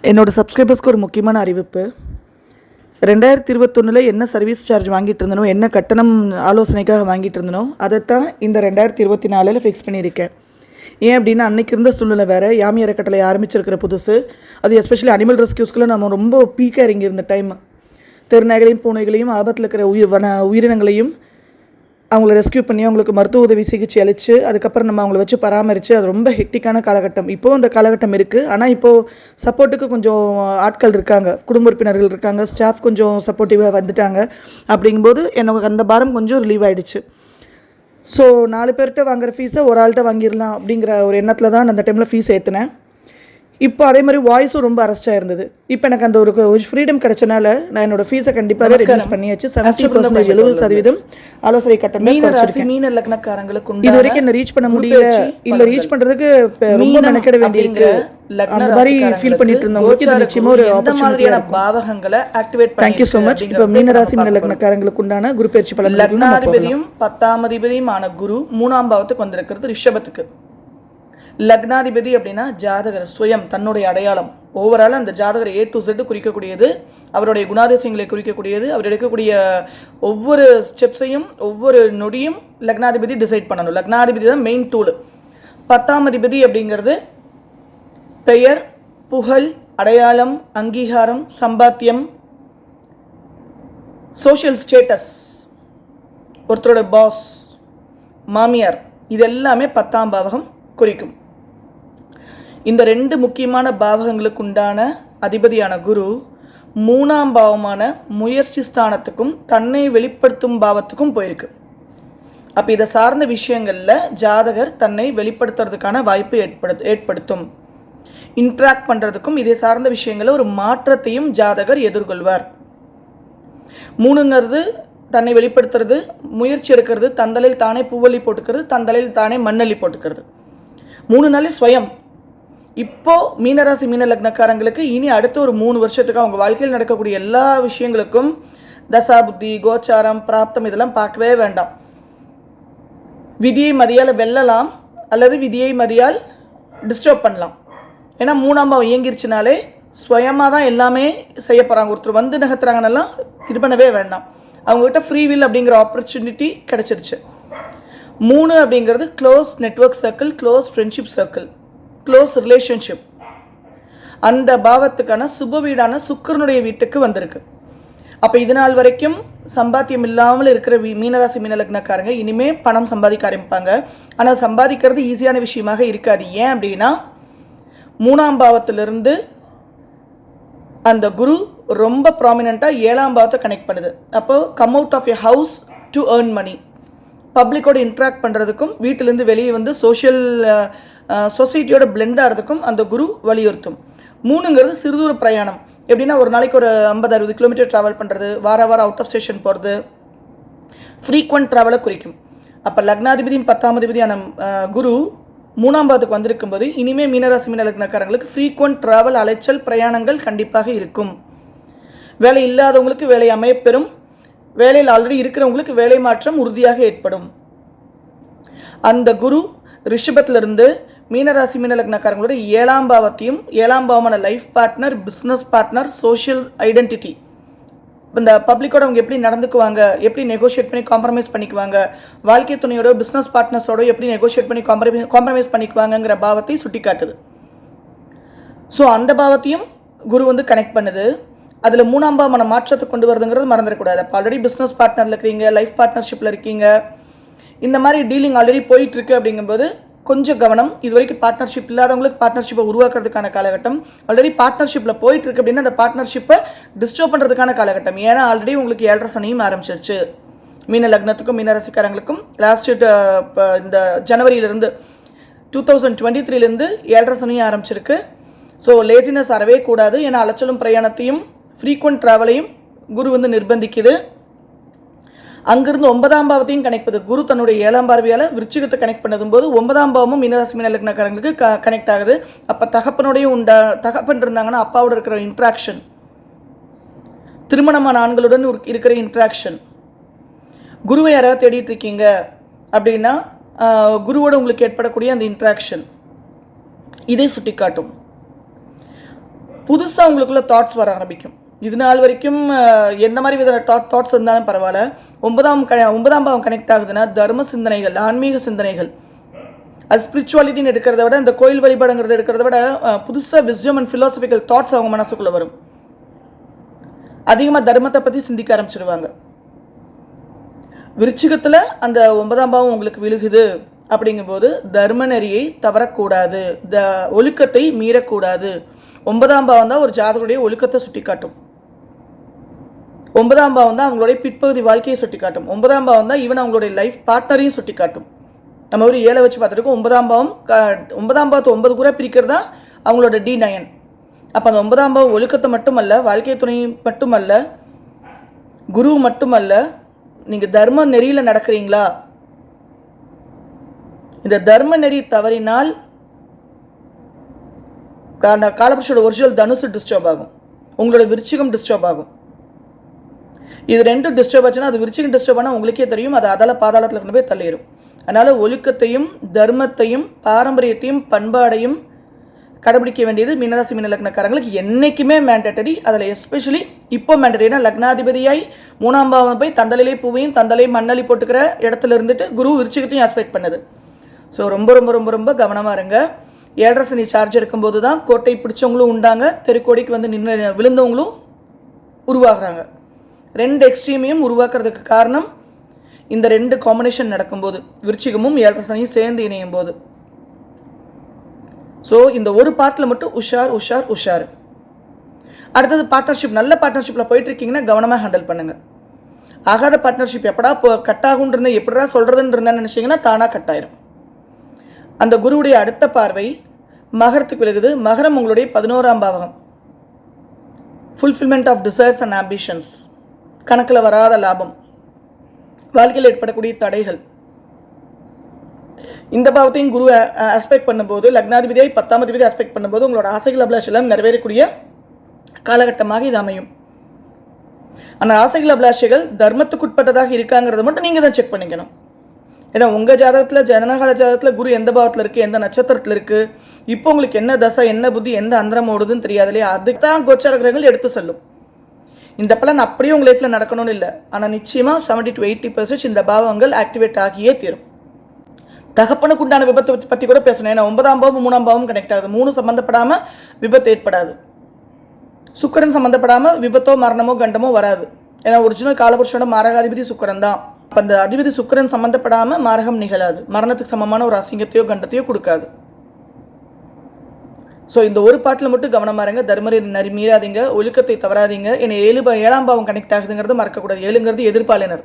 என்னோடய சப்ஸ்கிரைபர்ஸ்க்கு ஒரு முக்கியமான அறிவிப்பு. 2021 என்ன சர்வீஸ் சார்ஜ் வாங்கிட்டு இருந்தனோ, என்ன கட்டணம் ஆலோசனைக்காக வாங்கிட்டு இருந்தனோ, அதைத்தான் இந்த 2024 ஃபிக்ஸ் பண்ணியிருக்கேன். ஏன் அப்படின்னா, அன்றைக்கி இருந்த சூழ்நிலை வேறு. யாமி அறக்கட்டளை ஆரம்பிச்சிருக்கிற புதுசு. அது எஸ்பெஷலி அனிமல் ரெஸ்கியூஸ்க்குள்ள நம்ம ரொம்ப பீக்காக இறங்கியிருந்த டைம். தெருநாய்களையும் பூனைகளையும் ஆபத்தில் இருக்கிற உயிரினங்களையும் அவங்கள ரெஸ்கியூ பண்ணி அவங்களுக்கு மருத்துவ உதவி சிகிச்சை அளித்து அதுக்கப்புறம் நம்ம அவங்கள வச்சு பராமரித்து அது ரொம்ப ஹெக்டிக்கான காலகட்டம். இப்போது அந்த காலகட்டம் இருக்குது. ஆனால் இப்போது சப்போர்ட்டுக்கு கொஞ்சம் ஆட்கள் இருக்காங்க, குடும்ப உறுப்பினர்கள் இருக்காங்க, ஸ்டாஃப் கொஞ்சம் சப்போர்ட்டிவாக வந்துட்டாங்க. அப்படிங்கும்போது எனக்கு அந்த பாரம் கொஞ்சம் ரிலீவ் ஆகிடுச்சு. ஸோ 4 பேர்கிட்ட வாங்குகிற ஃபீஸை ஒரு ஆள்கிட்ட வாங்கிடலாம் அப்படிங்கிற ஒரு எண்ணத்தில் தான் அந்த டைமில் ஃபீஸ் ஏற்றினேன். இப்போ அதே மாதிரி வாய்ஸும் ரொம்ப அரெஸ்டாக இருந்தது. இப்போ எனக்கு அந்த ஒரு ஃப்ரீடம் கிடைச்சனால நான் என்னோட ஃபீஸை கண்டிப்பாகவே ரெடியூஸ் பண்ணியாச்சு. 70% 70% ஆலோசனை கட்டணம் குறைச்சிருக்கேன். மீன லக்னக்காரங்களுக்கு இது வரைக்கும் என்ன ரீச் பண்ண முடியல, இல்லை ரீச் பண்ணுறதுக்கு ரொம்ப மெனக்கிட வேண்டியிருக்கு. அந்த மாதிரி ஃபீல் பண்ணிட்டு இருந்தவங்களுக்கு இது நிச்சயமா ஒரு ஆப்பர்ச்சுனிட்டியா இருக்கும். பாவகங்களை ஆக்டிவேட் பண்ணி தேங்க்யூ ஸோ மச். இப்போ மீனராசி மீன லக்னக்காரங்களுக்கு உண்டான குரு பயிற்சி பலன்கள் லக்னாதிபதியும் 10ஆம் அதிபதியுமான குரு 3ஆம் பாவத்துக்கு வந்திருக்கிறது ரிஷபத்துக்கு. லக்னாதிபதி அப்படின்னா ஜாதகர் சுயம், தன்னுடைய அடையாளம். ஓவரால் அந்த ஜாதகர் A to Z குறிக்கக்கூடியது, அவருடைய குணாதிசயங்களை குறிக்கக்கூடியது. அவர் எடுக்கக்கூடிய ஒவ்வொரு ஸ்டெப்ஸையும் ஒவ்வொரு நொடியும் லக்னாதிபதி டிசைட் பண்ணணும். லக்னாதிபதி தான் மெயின் டூல். 10ஆம் அதிபதி அப்படிங்கிறது பெயர், புகழ், அடையாளம், அங்கீகாரம், சம்பாத்தியம், சோஷியல் ஸ்டேட்டஸ், ஒருத்தரோட பாஸ், மாமியார், இது எல்லாமே 10ஆம் பாவகம் குறிக்கும். இந்த 2 முக்கியமான பாவகங்களுக்கு உண்டான அதிபதியான குரு 3ஆம் பாவமான முயற்சி ஸ்தானத்துக்கும் தன்னை வெளிப்படுத்தும் பாவத்துக்கும் போயிருக்கு. அப்போ இதை சார்ந்த விஷயங்களில் ஜாதகர் தன்னை வெளிப்படுத்துறதுக்கான வாய்ப்பு ஏற்படுத்தும். இன்ட்ராக்ட் பண்ணுறதுக்கும் இதை சார்ந்த விஷயங்களில் ஒரு மாற்றத்தையும் ஜாதகர் எதிர்கொள்வார். 3ங்கிறது தன்னை வெளிப்படுத்துறது, முயற்சி எடுக்கிறது, தந்தலில் தானே பூவல்லி போட்டுக்கிறது, தந்தலில் தானே மண்ணள்ளி போட்டுக்கிறது. 3 நாளே ஸ்வயம். இப்போ மீனராசி மீன லக்னக்காரங்களுக்கு இனி அடுத்த ஒரு 3 வருஷத்துக்கு அவங்க வாழ்க்கையில் நடக்கக்கூடிய எல்லா விஷயங்களுக்கும் தசா புத்தி, கோச்சாரம், பிராப்தம் இதெல்லாம் பார்க்கவே வேண்டாம். விதியை மதியால் வெல்லலாம் அல்லது விதியை மதியால் டிஸ்டர்ப் பண்ணலாம். ஏன்னா 3ஆம் பாவம் இயங்கிருச்சுனாலே ஸ்வயமாக தான் எல்லாமே செய்ய போகிறாங்க. ஒருத்தர் வந்து நகர்த்துறாங்கன்னெல்லாம் இது பண்ணவே வேண்டாம். அவங்ககிட்ட ஃப்ரீ வில் அப்படிங்கிற ஆப்பர்ச்சுனிட்டி கிடச்சிருச்சு. 3 அப்படிங்கிறது close network circle, close friendship circle, close relationship. அந்த பாவத்துக்கான சுப வீடான சுக்கிரனுடைய வீட்டுக்கு வந்திருக்கு. அப்போ இது நாள் வரைக்கும் சம்பாத்தியம் இல்லாமல் இருக்கிற மீனராசி மீன லக்னக்காரங்க இனிமேல் பணம் சம்பாதிக்க ஆரம்பிப்பாங்க. ஆனால் சம்பாதிக்கிறது ஈஸியான விஷயமாக இருக்காது. ஏன் அப்படின்னா 3ஆம் பாவத்திலிருந்து அந்த குரு ரொம்ப ப்ராமினெண்ட்டாக 7ஆம் பாவத்தை கனெக்ட் பண்ணுது. அப்போ come out of a house to earn money. பப்ளிக்கோட இன்ட்ராக்ட் பண்ணுறதுக்கும் வீட்டிலேருந்து வெளியே வந்து சொசைட்டியோட பிளெண்ட் ஆகிறதுக்கும் அந்த குரு வலியுறுத்தும். 3ங்கிறது சிறுதூர பிரயாணம். எப்படின்னா ஒரு நாளைக்கு ஒரு 50-60 கிலோமீட்டர் ட்ராவல் பண்ணுறது, வாரம் அவுட் ஆஃப் ஸ்டேஷன் போகிறது, ஃப்ரீக்வெண்ட் ட்ராவலை குறிக்கும். அப்போ லக்னாதிபதியும் 10ஆம் அதிபதியான குரு 3ஆம் பாவத்துக்கு வந்திருக்கும்போது இனிமேல் மீனராசி மீன லக்னக்காரங்களுக்கு ஃப்ரீக்வெண்ட் ட்ராவல், அலைச்சல், பிரயாணங்கள் கண்டிப்பாக இருக்கும். வேலை இல்லாதவங்களுக்கு வேலை அமையப்பெறும். வேலையில் ஆல்ரெடி இருக்கிறவங்களுக்கு வேலை மாற்றம் உறுதியாக ஏற்படும். அந்த குரு ரிஷபத்திலிருந்து மீனராசி மீன லக்னக்காரங்களோட 7ஆம் பாவத்தையும் 7ஆம் பாவமான life partner, business partner, social identity, இந்த பப்ளிக்கோட அவங்க எப்படி நடந்துக்குவாங்க, எப்படி நெகோஷியேட் பண்ணி காம்ப்ரமைஸ் பண்ணிக்குவாங்க, வாழ்க்கை துணையோட பிஸ்னஸ் பார்ட்னர்ஸோட எப்படி நெகோஷியேட் பண்ணி காம்ப்ரமைஸ் பண்ணிக்குவாங்கங்கிற பாவத்தை சுட்டி காட்டுது. ஸோ அந்த பாவத்தையும் குரு வந்து கனெக்ட் பண்ணுது. அதில் 3ஆம் பாவமான மாற்றத்தை கொண்டு வருதுங்கிறது மறந்துடக்கூடாது. அப்போ ஆல்ரெடி பிஸ்னஸ் பார்ட்னரில் இருக்கீங்க, லைஃப் பார்ட்னர்ஷிப்பில் இருக்கீங்க, இந்த மாதிரி டீலிங் ஆல்ரெடி போயிட்டுருக்கு. அப்படிங்கும்போது கொஞ்சம் கவனம். இது வரைக்கும் பார்ட்னர்ஷிப் இல்லாதவங்களுக்கு பார்ட்னர்ஷிப்பை உருவாக்குறதுக்கான காலகட்டம். ஆல்ரெடி பார்ட்னர்ஷிப்பில் போயிட்டுருக்கு அப்படின்னா அந்த பார்ட்னர்ஷிப்பை டிஸ்டர்ப் பண்ணுறதுக்கான காலகட்டம். ஏன்னா ஆல்ரெடி உங்களுக்கு 7.5 சனியும் ஆரம்பிச்சிருச்சு. மீன லக்னத்துக்கும் மீனராசிக்காரங்களுக்கும் லாஸ்ட் இந்த ஜனவரியிலேருந்து 2023 7.5 சனியும் ஆரம்பிச்சிருக்கு. ஸோ லேசினஸ் அறவே கூடாது. ஏன்னா அலைச்சலும் பிரயாணத்தையும் ஃப்ரீக்வெண்ட் ட்ராவலையும் குரு வந்து நிர்பந்திக்குது. அங்கிருந்து 9ஆம் பாவத்தையும் கனெக்ட் பண்ணுது. குரு தன்னுடைய 7ஆம் பார்வையால் விருச்சிகத்தை கனெக்ட் பண்ணதும் போது 9ஆம் பாவமும் மீனராசி மீன லக்னக்காரங்களுக்கு கனெக்ட் ஆகுது. அப்போ தகப்பனோடையும் தகப்பன் இருந்தாங்கன்னா அப்பாவோட இருக்கிற இன்ட்ராக்ஷன், திருமணமான ஆண்களுடன் இருக்கிற இன்ட்ராக்ஷன், குருவை யாராவது தேடிட்டு இருக்கீங்க அப்படின்னா குருவோட உங்களுக்கு ஏற்படக்கூடிய அந்த இன்ட்ராக்ஷன் இதை சுட்டி காட்டும். புதுசாக உங்களுக்குள்ள தாட்ஸ் வர ஆரம்பிக்கும். இது நாள் வரைக்கும் எந்த மாதிரி வித தாட்ஸ் இருந்தாலும் பரவாயில்ல, ஒன்பதாம் பாவம் கனெக்ட் ஆகுதுன்னா தர்ம சிந்தனைகள், ஆன்மீக சிந்தனைகள், அது ஸ்பிரிச்சுவாலிட்டின்னு எடுக்கிறத விட, இந்த கோயில் வழிபாடுங்கிறத எடுக்கிறத விட புதுசாக விஸ்டம் அண்ட் ஃபிலாசபிக்கல் தாட்ஸ் அவங்க மனசுக்குள்ளே வரும். அதிகமாக தர்மத்தை பற்றி சிந்திக்க ஆரம்பிச்சிருவாங்க. விருச்சிகத்தில் அந்த 9ஆம் பாவம் உங்களுக்கு விழுகுது அப்படிங்கும்போது தர்ம நெறியை தவறக்கூடாது, ஒழுக்கத்தை மீறக்கூடாது. 9ஆம் பாவம் தான் ஒரு ஜாதகருடைய ஒழுக்கத்தை சுட்டி காட்டும். 9ஆம் பாவம் தான் அவங்களுடைய பிற்பகுதி வாழ்க்கையை சுட்டி காட்டும். 9ஆம் பாவம் தான் ஈவன் அவங்களுடைய லைஃப் பார்ட்னரையும் சுட்டி காட்டும். நம்ம ஒரு 7 வச்சு பார்த்துருக்கோம். 9ஆம் பாவத்தை 9 கூட பிரிக்கிறது தான் அவங்களோட D9. அப்போ அந்த 9ஆம் பாவம் ஒழுக்கத்தை மட்டுமல்ல, வாழ்க்கை துணை மட்டுமல்ல, குரு மட்டுமல்ல, நீங்கள் தர்ம நெறியில் நடக்கிறீங்களா, இந்த தர்ம நெறி தவறினால் அந்த காலபுருஷோட ஒரிஜினல் தனுசு டிஸ்டர்ப் ஆகும், உங்களோட விருச்சிகம் டிஸ்டர்ப் ஆகும். இது ரெண்டும் டிஸ்டர்ப் ஆச்சுன்னா, அது விருச்சிகம் டிஸ்டர்ப் ஆனால் உங்களுக்கே தெரியும், அது அதால பாதாளத்தில் கொண்டு போய் தள்ளிடும். அதனால் ஒழுக்கத்தையும் தர்மத்தையும் பாரம்பரியத்தையும் பண்பாடையும் கடைபிடிக்க வேண்டியது மீனராசி மீன லக்னக்காரங்களுக்கு என்றைக்குமே மேண்டட்டரி. அதில் எஸ்பெஷலி இப்போ மேண்டட்டரினா லக்னாதிபதியாய் 3ஆம் பாவம் போய் தந்தலையிலே பூவையும் தந்தலை மண்ணலி போட்டுக்கிற இடத்துல இருந்துட்டு குரு விருச்சிகத்தையும் ஆஸ்பெக்ட் பண்ணுது. ஸோ ரொம்ப ரொம்ப ரொம்ப ரொம்ப கவனமாக இருங்க. 7.5 சனி சார்ஜ் எடுக்கும்போது தான் கோட்டை பிடிச்சவங்களும் உண்டாங்க, தெருக்கோடிக்கு வந்து நின்று விழுந்தவங்களும் உருவாகிறாங்க. 2 எக்ஸ்ட்ரீமையும் உருவாக்குறதுக்கு காரணம் இந்த 2 காம்பினேஷன் நடக்கும்போது, விருச்சிகமும் 7.5 சனியும் சேர்ந்து இணையும் போது. ஸோ இந்த ஒரு பார்ட்டில் மட்டும் உஷார் உஷார் உஷார். அடுத்தது பார்ட்னர்ஷிப். நல்ல பார்ட்னர்ஷிப்பில் போயிட்டு இருக்கீங்கன்னா கவனமாக ஹேண்டில் பண்ணுங்கள். ஆகாத பார்ட்னர்ஷிப் எப்படா கட் ஆகுன்னு இருந்தால் எப்படா சொல்கிறதுன்னு இருந்தான்னு நினச்சிங்கன்னா தானாக கட் ஆயிரும். அந்த குருவுடைய அடுத்த பார்வை மகரத்துக்கு விழுகுது. மகரம் உங்களுடைய 11ஆம் பாவகம். Fulfilment of desires and ambitions, கணக்கில் வராத லாபம், வாழ்க்கையில் ஏற்படக்கூடிய தடைகள். இந்த பாவத்தையும் குரு ஆஸ்பெக்ட் பண்ணும்போது, லக்னாதிபதியை 10ஆம் அதிபதி ஆஸ்பெக்ட் பண்ணும்போது உங்களோட ஆசைகள் அபிலாஷெல்லாம் நிறைவேறக்கூடிய காலகட்டமாக இது அமையும். அந்த ஆசைகள் அபிலாஷைகள் தர்மத்துக்குட்பட்டதாக இருக்காங்கிறத மட்டும் நீங்கள் தான் செக் பண்ணிக்கணும். ஏன்னா உங்கள் ஜாதகத்தில், ஜனனகால ஜாதகத்தில் குரு எந்த பாவத்தில் இருக்குது, எந்த நட்சத்திரத்தில் இருக்குது, இப்போ உங்களுக்கு என்ன தசை, என்ன புத்தி, எந்த அந்தரம் ஓடுதுன்னு தெரியாது இல்லையா? அதுக்கு தான் கோச்சார கிரகங்கள் எடுத்து செல்லும். இந்த பலன் அப்படியே உங்கள் லைஃப்பில் நடக்கணும்னு இல்லை, ஆனால் நிச்சயமாக 70 to 80% இந்த பாவங்கள் ஆக்டிவேட் ஆகியே தீரும். தகப்பனுக்கு உண்டான விபத்தை பற்றி கூட பேசணும். ஏன்னா 9ஆம் பாவம் 3ஆம் பாவம் கனெக்ட் ஆகுது. 3 சம்மந்தப்படாமல் விபத்து ஏற்படாது. சுக்கரன் சம்மந்தப்படாமல் விபத்தோ மரணமோ கண்டமோ வராது. ஏன்னா ஒரிஜினல் காலபுருஷோட மாரகாதிபதி சுக்கரன் தான். அப்போ அந்த அதிபதி சுக்கரன் சம்மந்தப்படாமல் மாரகம் நிகழாது, மரணத்துக்கு சமமான ஒரு அசிங்கத்தையோ கண்டத்தையோ கொடுக்காது. ஸோ இந்த ஒரு பாட்டில் மட்டும் கவனமாக இருங்க. தர்மரை நரி மீறாதீங்க, ஒழுக்கத்தை தவறாதீங்க. ஏன்னா 7ஆம் பாவம் கனெக்ட் ஆகுதுங்கிறது மறக்கக்கூடாது. 7ங்கிறது எதிர்ப்பாளினர்,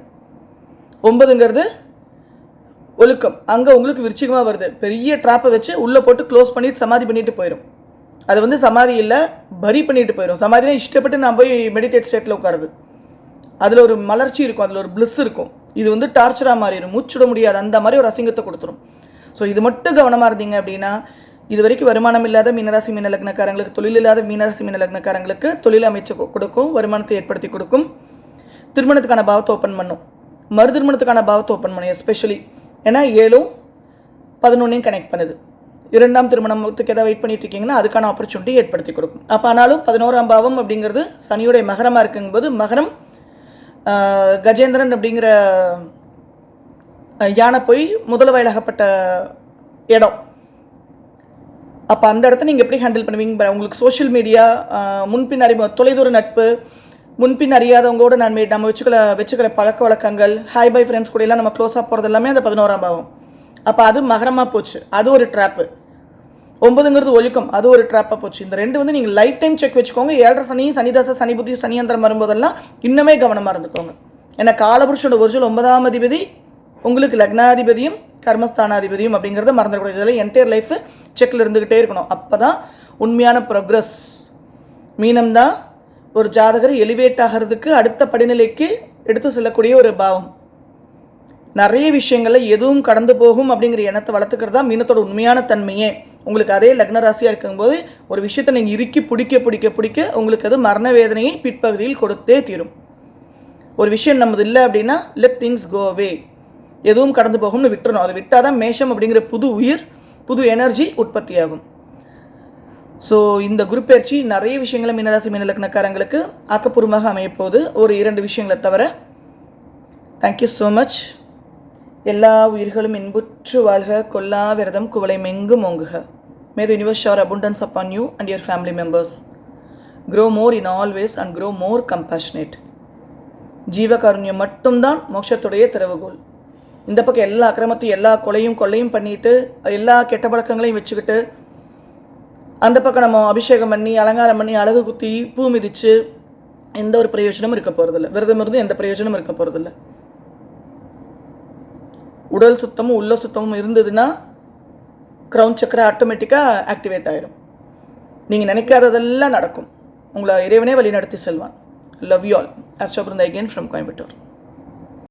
9ங்கிறது ஒழுக்கம். அங்கே உங்களுக்கு விருச்சிகமாக வருது. பெரிய ட்ராப்பை வச்சு உள்ளே போட்டு க்ளோஸ் பண்ணிட்டு சமாதி பண்ணிட்டு போயிடும். அது வந்து சமாதி இல்லை, பரி பண்ணிட்டு போயிடும். சமாதினா இஷ்டப்பட்டு நான் போய் மெடிடேட் ஸ்டேட்டில் உட்காருது. அதில் ஒரு மலர்ச்சி இருக்கும், அதில் ஒரு பிளிஸ் இருக்கும். இது வந்து டார்ச்சராக மாறிடும், மூச்சுட முடியாது, அந்த மாதிரி ஒரு அசிங்கத்தை கொடுத்துரும். ஸோ இது மட்டும் கவனமாக இருந்தீங்க அப்படின்னா, இது வரைக்கும் வருமானம் இல்லாத மீனராசி மீன லக்னக்காரங்களுக்கு, தொழில் இல்லாத மீனராசி மீன லக்னக்காரங்களுக்கு தொழில் அமைச்சு கொடுக்கும், வருமானத்தை ஏற்படுத்தி கொடுக்கும். திருமணத்துக்கான பாவத்தை ஓப்பன் பண்ணும், மறு திருமணத்துக்கான பாவத்தை ஓப்பன் பண்ணும். எஸ்பெஷலி ஏன்னா 7ம் 11ஐயும் கனெக்ட் பண்ணுது. 2ஆம் திருமணத்துக்கு எதாவது வெயிட் பண்ணிட்டு இருக்கீங்கன்னா அதுக்கான ஆப்பர்ச்சுனிட்டி ஏற்படுத்தி கொடுக்கும். அப்போ ஆனாலும் 11ஆம் பாவம் அப்படிங்கிறது சனியுடைய மகரமாக இருக்குங்கும்போது, மகரம் கஜேந்திரன் அப்படிங்கிற யானை போய் முதல் வயலாகப்பட்ட இடம். அப்போ அந்த இடத்த நீங்கள் எப்படி ஹேண்டில் பண்ணுவீங்க? உங்களுக்கு சோஷியல் மீடியா, முன்பின் தொலைதூர நட்பு, முன்பின் அறியாதவங்களோட நம்ம வச்சுக்கிற பழக்க வழக்கங்கள், ஹாய் பை ஃப்ரெண்ட்ஸ் கூட எல்லாம் நம்ம க்ளோஸாக போகிறது எல்லாமே அந்த 11ஆம் பாவம். அப்போ அது மகரமாக போச்சு, அது ஒரு ட்ராப்பு. 9ங்கிறது ஒழுக்கம், அது ஒரு ட்ராப்பாக போச்சு. இந்த 2 வந்து நீங்கள் லைஃப் டைம் செக் வச்சுக்கோங்க. 7.5 சனி, சனிதாச, சனி புத்தி, சனியந்திரம் வரும்போதெல்லாம் இன்னுமே கவனமாக இருந்துக்கோங்க. ஏன்னா காலபுருஷோட ஒரிஜினல் 9ஆம் அதிபதி உங்களுக்கு லக்னாதிபதியும் கர்மஸ்தானாதிபதியும் அப்படிங்கிறத மறந்துடக்கூடாது. இதில் என்டையர் லைஃப் செக்கில் இருந்துக்கிட்டே இருக்கணும். அப்போ தான் உண்மையான ப்ரோக்ரஸ். மீனம் தான் ஒரு ஜாதகர் எலிவேட் ஆகிறதுக்கு அடுத்த படிநிலைக்கு எடுத்து செல்லக்கூடிய ஒரு பாவம். நிறைய விஷயங்களில் எதுவும் கடந்து போகும் அப்படிங்கிற எண்ணத்தை வளர்த்துக்கிறது தான் மீனத்தோட உண்மையான தன்மையே. உங்களுக்கு அதே லக்ன ராசியாக இருக்கும்போது ஒரு விஷயத்தை நீங்கள் இறுக்கி பிடிக்க உங்களுக்கு அது மரண வேதனையை பிற்பகுதியில் கொடுத்தே தீரும். ஒரு விஷயம் நம்மது இல்லை அப்படின்னா லெட் திங்ஸ் கோ அவே, எதுவும் கடந்து போகும்னு விட்டுறணும். அதை விட்டால் தான் மேஷம் அப்படிங்கிற புது உயிர், புது எனர்ஜி உற்பத்தி ஆகும். ஸோ இந்த குரு பயிற்சி நிறைய விஷயங்களை மீனராசி மீனலக்னக்காரங்களுக்கு ஆக்கப்பூர்வமாக அமையப்போகுது. ஒரு 2 விஷயங்களை தவிர. Thank you so much. எல்லா உயிர்களும் இன்புற்று வாழ்க, கொல்லா விரதம் குவளை மெங்கும் ஓங்குக. May the universe shower abundance upon you and your family members. grow more in all ways and grow more compassionate. ஜீவகாருண்யம் மட்டும்தான் மோட்சத்துடைய திறவுகோல். இந்த பக்கம் எல்லா அக்கிரமத்தையும் எல்லா கொலையும் பண்ணிட்டு எல்லா கெட்ட பழக்கங்களையும் வச்சுக்கிட்டு அந்த பக்கம் நம்ம அபிஷேகம் பண்ணி அலங்காரம் பண்ணி அழகு குத்தி பூ மிதித்து எந்த ஒரு பிரயோஜனமும் இருக்க போகிறதில்ல. விரதம் இருந்து எந்த பிரயோஜனமும் இருக்க போகிறதில்ல. உடல் சுத்தமும் உள்ள சுத்தமும் இருந்ததுன்னா க்ரௌன் சக்கரை ஆட்டோமேட்டிக்காக ஆக்டிவேட் ஆகிடும். நீங்கள் நினைக்காததெல்லாம் நடக்கும். உங்களை இறைவனே வழி நடத்தி செல்வான். Love you all. Astro Brinda again from Coimbatore.